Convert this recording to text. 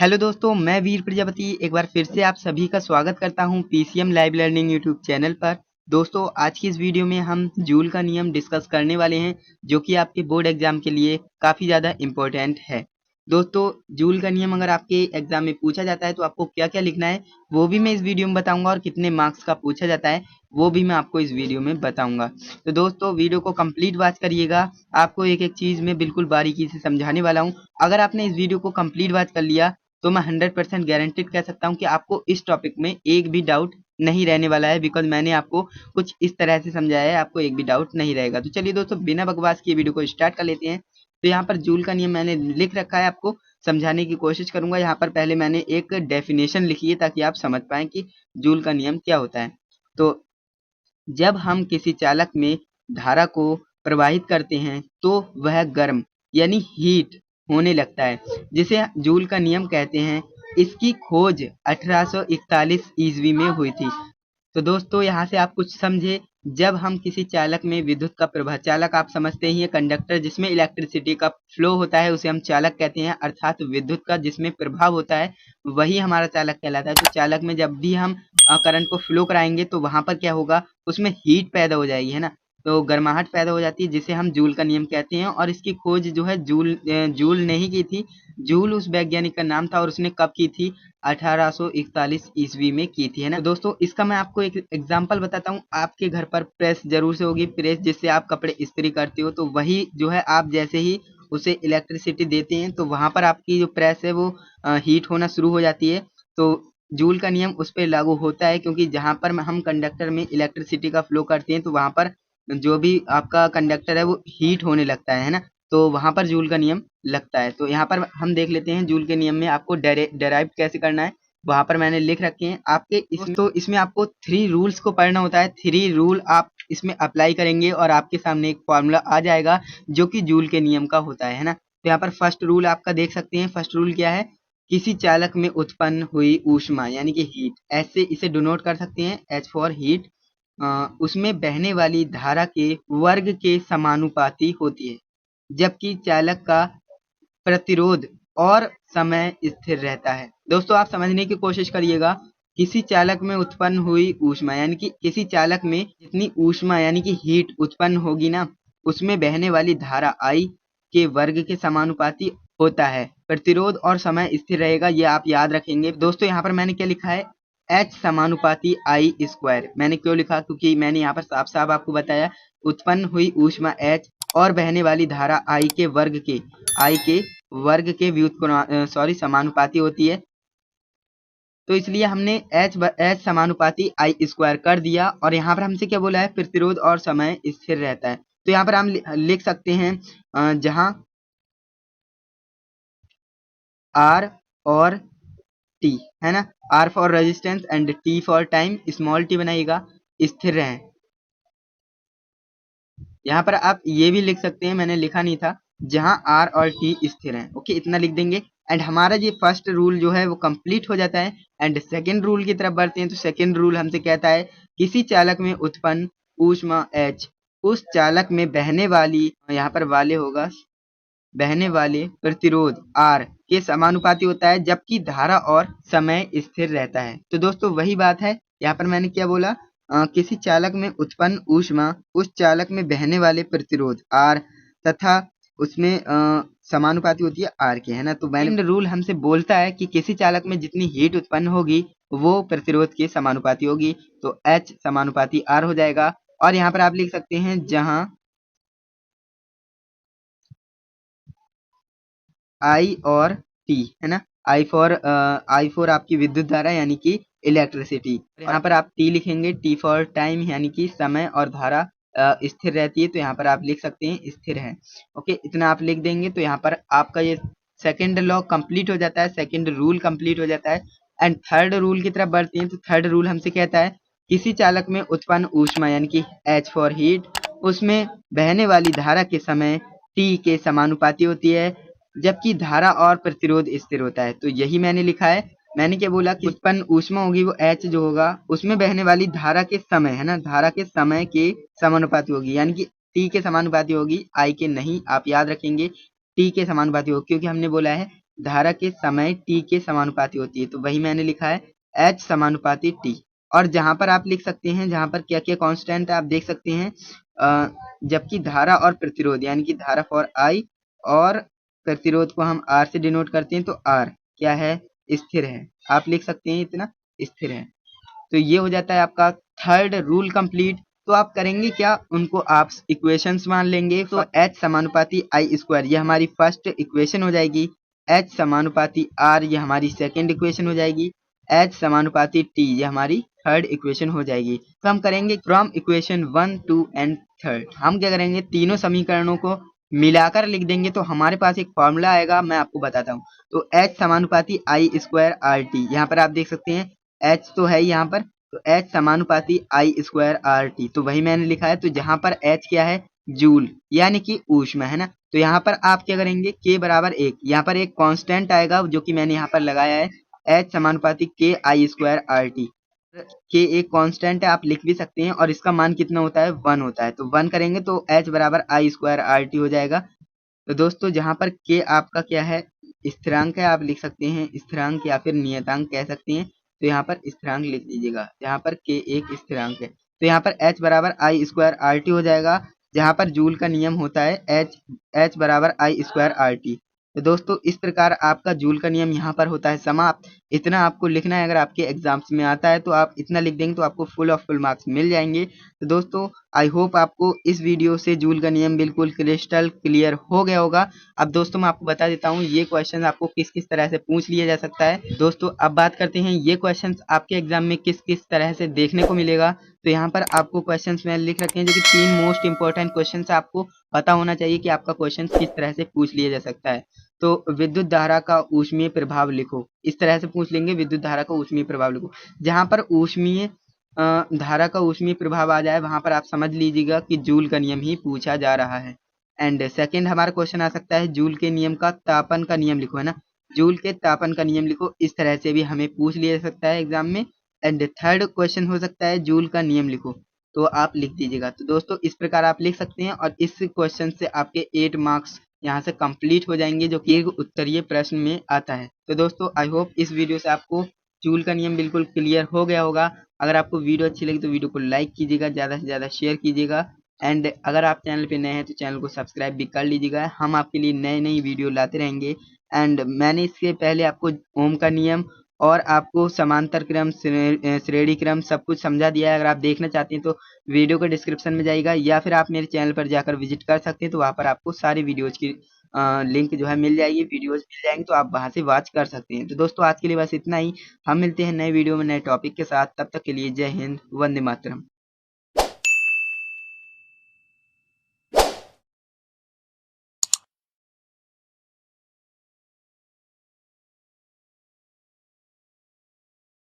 Hello दोस्तों, मैं वीर प्रजापति एक बार फिर से आप सभी का स्वागत करता हूं PCM live learning YouTube channel पर। दोस्तों, आज की इस वीडियो में हम जूल का नियम डिस्कस करने वाले हैं, जो कि आपके बोर्ड एग्जाम के लिए काफ़ी ज़्यादा इम्पोर्टेंट है। दोस्तों, जूल का नियम अगर आपके एग्जाम में पूछा जाता है तो आपको क्या क्या लिखना है वो भी मैं इस वीडियो में बताऊंगा, और कितने मार्क्स का पूछा जाता है वो भी मैं आपको इस वीडियो में बताऊंगा। तो दोस्तों, वीडियो को कंप्लीट वॉच करिएगा। आपको एक एक चीज़ में बिल्कुल बारीकी से समझाने वाला हूँ। अगर आपने इस वीडियो को कंप्लीट वॉच कर लिया तो मैं 100% गारंटेड कह सकता हूँ कि आपको इस टॉपिक में एक भी डाउट नहीं रहने वाला है, बिकॉज मैंने आपको कुछ इस तरह से समझाया है, आपको एक भी डाउट नहीं रहेगा। तो चलिए दोस्तों, बिना बकवास किए वीडियो को स्टार्ट कर लेते हैं। तो यहाँ पर जूल का नियम मैंने लिख रखा है, आपको समझाने की कोशिश करूंगा। यहाँ पर पहले मैंने एक डेफिनेशन लिखी है ताकि आप समझ पाएं कि जूल का नियम क्या होता है। तो जब हम किसी चालक में धारा को प्रवाहित करते हैं तो वह गर्म यानी हीट होने लगता है, जिसे जूल का नियम कहते हैं। इसकी खोज 1841 ईस्वी में हुई थी। तो दोस्तों, यहाँ से आप कुछ समझे। जब हम किसी चालक में विद्युत का प्रवाह, चालक आप समझते ही है कंडक्टर जिसमें इलेक्ट्रिसिटी का फ्लो होता है, उसे हम चालक कहते हैं, अर्थात विद्युत का जिसमें प्रभाव होता है वही हमारा चालक कहलाता है। तो चालक में जब भी हम करंट को फ्लो कराएंगे तो वहां पर क्या होगा, उसमें हीट पैदा हो जाएगी, है ना। तो गर्माहट पैदा हो जाती है, जिसे हम जूल का नियम कहते हैं। और इसकी खोज जो है जूल ने ही की थी। जूल उस वैज्ञानिक का नाम था, और उसने कब की थी? 1841 ईस्वी में की थी, है ना। तो दोस्तों, इसका मैं आपको एक एग्जांपल बताता हूँ। आपके घर पर प्रेस जरूर से होगी, प्रेस जिससे आप कपड़े इस्त्री करते हो। तो वही जो है, आप जैसे ही उसे इलेक्ट्रिसिटी देते हैं तो वहां पर आपकी जो प्रेस है वो हीट होना शुरू हो जाती है। तो जूल का नियम उस पर लागू होता है, क्योंकि जहां पर हम कंडक्टर में इलेक्ट्रिसिटी का फ्लो करते हैं तो वहां पर जो भी आपका कंडक्टर है वो हीट होने लगता है ना। तो वहां पर जूल का नियम लगता है। तो यहाँ पर हम देख लेते हैं जूल के नियम में आपको डेराइव कैसे करना है। वहां पर मैंने लिख रखे हैं आपके तो इसमें आपको 3 रूल्स को पढ़ना होता है। 3 रूल आप इसमें अप्लाई करेंगे और आपके सामने एक फॉर्मूला आ जाएगा जो कि जूल के नियम का होता है ना। तो यहाँ पर फर्स्ट रूल आपका देख सकते हैं। फर्स्ट रूल क्या है? किसी चालक में उत्पन्न हुई ऊष्मा यानी कि हीट, ऐसे इसे डिनोट कर सकते हैं, एच फॉर हीट, उसमें बहने वाली धारा के वर्ग के समानुपाती होती है, जबकि चालक का प्रतिरोध और समय स्थिर रहता है। दोस्तों, आप समझने की कोशिश करिएगा। किसी चालक में उत्पन्न हुई ऊष्मा यानी कि किसी चालक में जितनी ऊष्मा यानी कि हीट उत्पन्न होगी ना, उसमें बहने वाली धारा आई के वर्ग के समानुपाती होता है। प्रतिरोध और समय स्थिर रहेगा, ये आप याद रखेंगे। दोस्तों, यहाँ पर मैंने क्या लिखा है? एच समानुपाती आई स्क्वायर। मैंने क्यों लिखा? क्योंकि मैंने यहाँ पर साफ साफ आपको बताया, उत्पन्न हुई ऊष्मा एच और बहने वाली धारा आई के वर्ग के समानुपाती होती है। तो इसलिए हमने एच समानुपाती आई स्क्वायर कर दिया। और यहाँ पर हमसे क्या बोला है? प्रतिरोध और समय स्थिर रहता है। तो यहाँ पर हम लिख सकते हैं जहाँ आर और टी, है ना। R for resistance and T for time, small T बनाइएगा, स्थिर रहें। यहाँ पर आप ये भी लिख सकते हैं, मैंने लिखा नहीं था, जहां आर और टी स्थिर हैं। ओके, इतना लिख देंगे। एंड हमारा ये फर्स्ट रूल जो है वो कंप्लीट हो जाता है। एंड सेकंड रूल की तरफ बढ़ते हैं। तो सेकंड रूल हमसे कहता है, किसी चालक में उत्पन्न ऊष्मा एच उस चालक में बहने वाली, यहाँ पर वाले होगा, बहने वाले प्रतिरोध आर के समानुपाती होता है, जबकि धारा और समय स्थिर रहता है। तो दोस्तों, वही बात है। यहाँ पर मैंने क्या बोला? किसी चालक में उत्पन्न ऊष्मा उस चालक में बहने वाले प्रतिरोध आर तथा उसमें समानुपाती होती है आर के, है ना। तो मैंने रूल हमसे बोलता है कि किसी चालक में जितनी हीट उत्पन्न होगी वो प्रतिरोध के समानुपाती होगी। तो एच समानुपाती आर हो जाएगा। और यहाँ पर आप लिख सकते हैं जहां आई और टी, है ना। आई फॉर आपकी विद्युत धारा यानी कि इलेक्ट्रिसिटी। यहाँ पर आप टी लिखेंगे, टी फॉर टाइम यानी कि समय और धारा स्थिर रहती है। तो यहाँ पर आप लिख सकते हैं स्थिर है। ओके, इतना आप लिख देंगे तो यहाँ पर आपका ये सेकंड लॉ कंप्लीट हो जाता है, सेकंड रूल कंप्लीट हो जाता है। एंड थर्ड रूल की तरफ बढ़ते हैं। तो थर्ड रूल हमसे कहता है, किसी चालक में उत्पन्न ऊष्मा यानी कि एच फॉर हीट उसमें बहने वाली धारा के समय टी के समानुपाती होती है, जबकि धारा और प्रतिरोध स्थिर होता है। तो यही मैंने लिखा है। मैंने क्या बोला कि उत्पन्न ऊष्मा होगी वो एच जो होगा उसमें बहने वाली धारा के समय, है ना, धारा के समय के समानुपाती होगी, यानी कि टी के समानुपाती होगी, आई के नहीं। आप याद रखेंगे टी के समानुपाती होगी, क्योंकि हमने बोला है धारा के समय t के समानुपाती होती है। तो वही मैंने लिखा है h समानुपाती t। और जहां पर आप लिख सकते हैं, जहां पर क्या क्या कांस्टेंट है आप देख सकते हैं, जबकि धारा और प्रतिरोध यानी कि धारा फॉर I और प्रतिरोध को हम R से डिनोट करते हैं, तो R क्या है, स्थिर है। आप लिख सकते हैं इतना, स्थिर है। तो ये हो जाता है आपका थर्ड रूल कंप्लीट। तो आप करेंगे क्या, उनको आप इक्वेशंस मान लेंगे। तो h समानुपाती I स्क्वायर ये हमारी फर्स्ट इक्वेशन हो जाएगी, h समानुपाती R ये हमारी सेकंड इक्वेशन हो जाएगी, h समानुपाती t ये हमारी थर्ड इक्वेशन हो जाएगी। तो हम करेंगे फ्रॉम इक्वेशन 1, 2 एंड थर्ड, हम क्या करेंगे, तीनों समीकरणों को मिलाकर लिख देंगे। तो हमारे पास एक फॉर्मूला आएगा, मैं आपको बताता हूँ। तो h समानुपाती I स्क्वायर RT, यहाँ पर आप देख सकते हैं h तो है यहाँ पर, तो h समानुपाती I स्क्वायर RT, तो वही मैंने लिखा है। तो जहां पर h क्या है, जूल यानी कि ऊष्मा है ना। तो यहाँ पर आप क्या करेंगे, k बराबर 1, यहाँ पर एक कांस्टेंट आएगा जो कि मैंने यहाँ पर लगाया है, h समानुपाती k I square RT। k एक कांस्टेंट है, आप लिख भी सकते हैं, और इसका मान कितना होता है, 1 होता है। तो 1 करेंगे तो h बराबर I स्क्वायर RT हो जाएगा। तो दोस्तों जहां पर k आपका क्या है, स्थिरांक है, आप लिख सकते हैं स्थिरांक या फिर नियतांक कह सकते हैं। तो यहाँ पर स्थिरांक लिख दीजिएगा, जहाँ पर k एक स्थिरांक है। तो यहाँ पर h बराबर I स्क्वायर RT हो जाएगा, जहाँ पर जूल का नियम होता है h बराबर I स्क्वायर RT। तो दोस्तों इस प्रकार आपका जूल का नियम यहाँ पर होता है समाप्त। इतना आपको लिखना है, अगर आपके एग्जाम्स में आता है तो आप इतना लिख देंगे तो आपको फुल ऑफ फुल मार्क्स मिल जाएंगे। तो दोस्तों आई होप आपको इस वीडियो से जूल का नियम बिल्कुल क्रिस्टल क्लियर हो गया होगा। अब दोस्तों मैं आपको बता देता हूँ ये क्वेश्चन आपको किस किस तरह से पूछ लिया जा सकता है। दोस्तों अब बात करते हैं ये क्वेश्चन आपके एग्जाम में किस किस तरह से देखने को मिलेगा। तो यहाँ पर आपको क्वेश्चन में लिख रखे हैं जो कि 3 मोस्ट इंपॉर्टेंट क्वेश्चन आपको पता होना चाहिए कि आपका क्वेश्चन किस तरह से पूछ लिया जा सकता है। तो विद्युत धारा का ऊष्मीय प्रभाव लिखो, इस तरह से पूछ लेंगे, विद्युत धारा का ऊष्मीय प्रभाव लिखो। जहां पर ऊष्मीय धारा का ऊष्मीय प्रभाव आ जाए वहां पर आप समझ लीजिएगा कि जूल का नियम ही पूछा जा रहा है। एंड सेकंड हमारा क्वेश्चन आ सकता है जूल के नियम का तापन का नियम लिखो, है ना। जूल के तापन का नियम लिखो, इस तरह से भी हमें पूछ लिया जा सकता है एग्जाम में। एंड थर्ड क्वेश्चन हो सकता है जूल का नियम लिखो, तो आप लिख दीजिएगा। तो दोस्तों इस प्रकार आप लिख सकते हैं, और इस क्वेश्चन से आपके 8 मार्क्स यहाँ से कंप्लीट हो जाएंगे, जो कि एक उत्तरीय प्रश्न में आता है। तो दोस्तों आई होप इस वीडियो से आपको जूल का नियम बिल्कुल क्लियर हो गया होगा। अगर आपको वीडियो अच्छी लगी तो वीडियो को लाइक कीजिएगा, ज़्यादा से ज़्यादा शेयर कीजिएगा। एंड अगर आप चैनल पे नए हैं तो चैनल को सब्सक्राइब भी कर लीजिएगा, हम आपके लिए नई नई वीडियो लाते रहेंगे। एंड मैंने इसके पहले आपको ओम का नियम और आपको समांतर क्रम, श्रेणी क्रम सब कुछ समझा दिया है। अगर आप देखना चाहते हैं तो वीडियो के डिस्क्रिप्शन में जाइएगा, या फिर आप मेरे चैनल पर जाकर विजिट कर सकते हैं। तो वहाँ पर आपको सारी वीडियोज की लिंक जो है मिल जाएगी, वीडियोज मिल जाएंगे, तो आप वहाँ से वॉच कर सकते हैं। तो दोस्तों आज के लिए बस इतना ही, हम मिलते हैं नए वीडियो में नए टॉपिक के साथ। तब तक के लिए जय हिंद, वंदे मातरम।